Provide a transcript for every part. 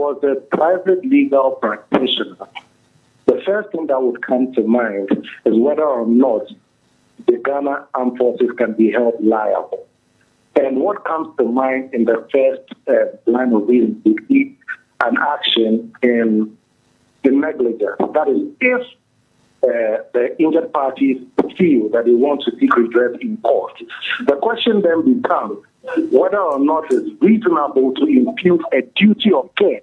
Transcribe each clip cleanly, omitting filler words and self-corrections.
was a private legal practitioner, the first thing that would come to mind is whether or not the Ghana Armed Forces can be held liable. And what comes to mind in the first line of reason would be an action in negligence. That is, if the injured parties feel that they want to seek redress in court, the question then becomes whether or not it's reasonable to impute a duty of care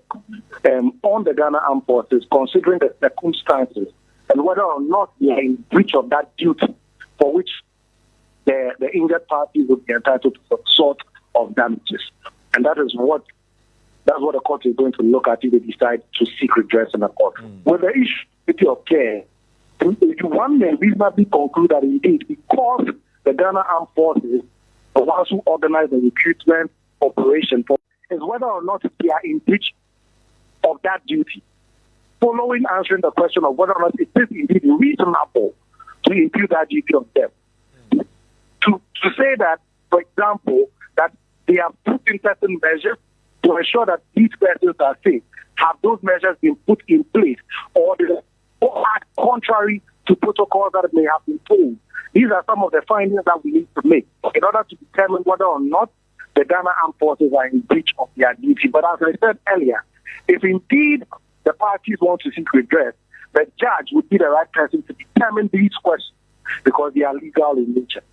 on the Ghana Armed Forces, considering the circumstances, and whether or not they are in breach of that duty for which the injured parties would be entitled to some sort of damages. And that is what the court is going to look at if they decide to seek redress in the court. With the issue of care, one may reasonably conclude that indeed, because the Ghana Armed Forces, the ones who organize the recruitment operation, is whether or not they are in breach of that duty. Following answering the question of whether or not it is indeed reasonable to impute that duty of them. To say that, for example, that they have put in certain measures to ensure that these persons are safe, have those measures been put in place, or they are contrary to protocols that may have been told. These are some of the findings that we need to make in order to determine whether or not the Ghana Armed Forces are in breach of their duty. But as I said earlier, if indeed the parties want to seek redress, the judge would be the right person to determine these questions because they are legal in nature.